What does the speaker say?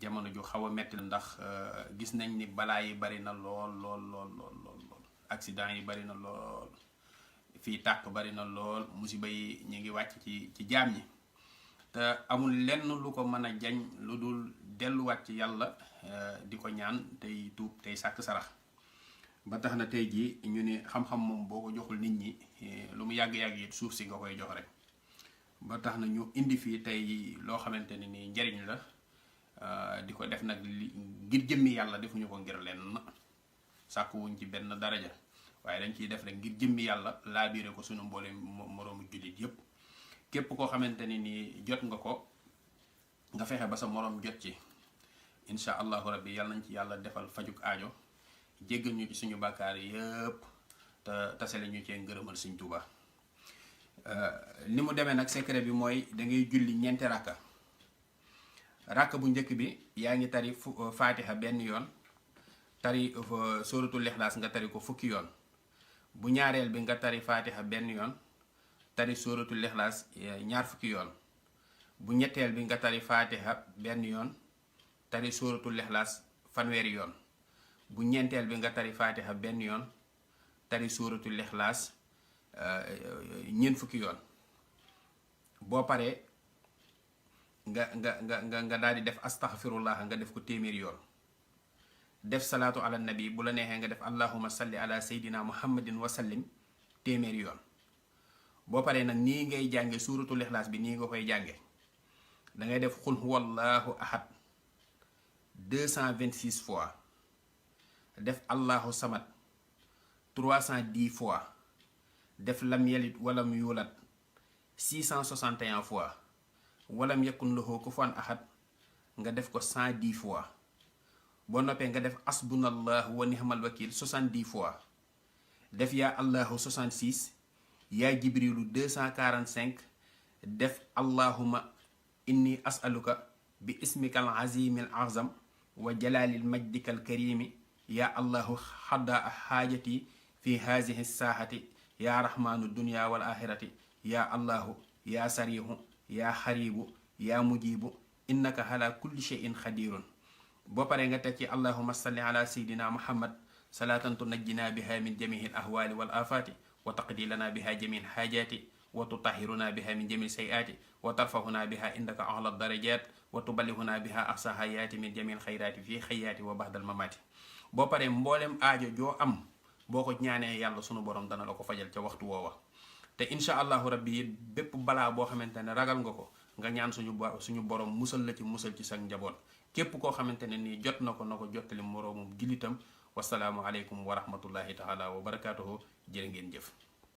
jamono ju xaw a metti la ndax gis nañ ni balaa yi bari na lool accident yi bari na lool fii tàkk bari na lool musiba yi ñu ngi wàcc ci jaam ñi te amul lenn lu ko mën a jañ lu dul delluwaat ci yàlla di ko ñaan tey tuub tey sàkk sarax ba tax na tey jii ñu ne xam-xam moom boo ko joxul nit ñi lu mu yàgg-yàgg it suuf si nga koy jox rek ba tax na ñu indi fii tey loo xamante ne ni njariñ la di ko def nag ngir jëmmi yàlla defuñu ko ngir lenn sàkkuwuñ ci benn daraja waaye dañ ciy def rek ngir jëmmi yàlla laabiire ko sunu mboole moroomu jullit yépp képp koo xamante ne ni jot nga ko nga fexe ba sa moroom jot ci insha allahu rabbi yàlla nañ ci yàlla defal fajuk aajo jéggal ñu ci suñu bàkkaar yépp te tasale ñu cee ngërëmal Sëñ Tuubaa ni mu demee nag secret bi mooy da ngay julli ñeenti rakka bu njëkk bi yaa ngi tari faatiha benn yoon tari sóoratul Ixlaas nga tari ko fukki yoon bu ñaareel bi nga tari faatiha benn yoon tari sóoratul Ixlaas ñaar fukki yoon bu ñetteel bi nga tari faatiha benn yoon tari sóoratul Ixlaas fanweeri yoon bu ñeenteel bi nga tari faatiha benn yoon tari sóoratul Ixlaas ñeent fukki yoon boo paree nga daal di def astaghfirullah nga def ko téeméer yoon def salaatu ala nabi bu la neexee nga def allahumma salli ala sayyidina muhammadin wa sallim téeméer yoon boo paree nag nii ngay jànge suuratul ixlaas bi nii nga koy jànge dangay def xul huwallahu ahad 226 fois def allahu samad 310 fois def lam yalit walam yulat 661 fois walam yakun lahu kufuwan ahad nga def ko 110 fois boo noppee nga def asbunallahu wa ni'mal wakil 70 fois def yaa allahu 66 yaa jibrilu 245 def allahuma inni as'aluka bi ismikal azimil azam wa jalalil majdikal karimi yaa allahu xadda xaajati fi hazihi saaxati yaa rahmanu dunya wal axirati yaa allahu yaa sarihu yaa xaribu yaa mujibu innaka ala kulli shay'in xadirun boo paree nga teg ci allahuma salli ala sayyidina muhammad salaatan tunajjina biha min jamihi al ahwali wal afati wa taqdi lana biha jami al xaajaati wa tutahiruna biha min jami al sayiati wa tarfahuna biha indaka ala darajat wa tuballighuna biha aqsa hayaati min jami al xayraati fi xayaati wa baxdal mamaati boo paree mboolem aajo joo am boo ko ñaanee yàlla sunu borom dana la ko fajal ca waxtu woowa te insha allahu rabbi it bépp balaa boo xamante ne ragal nga ko nga ñaan suñu borom musal la ci musal ci sa njaboot képp koo xamante ne nii jot na ko jottali moroomum jullitam wasalaamu aleykum wa rahmatullahi taala wa barakaatuhu jërë ngeen jëf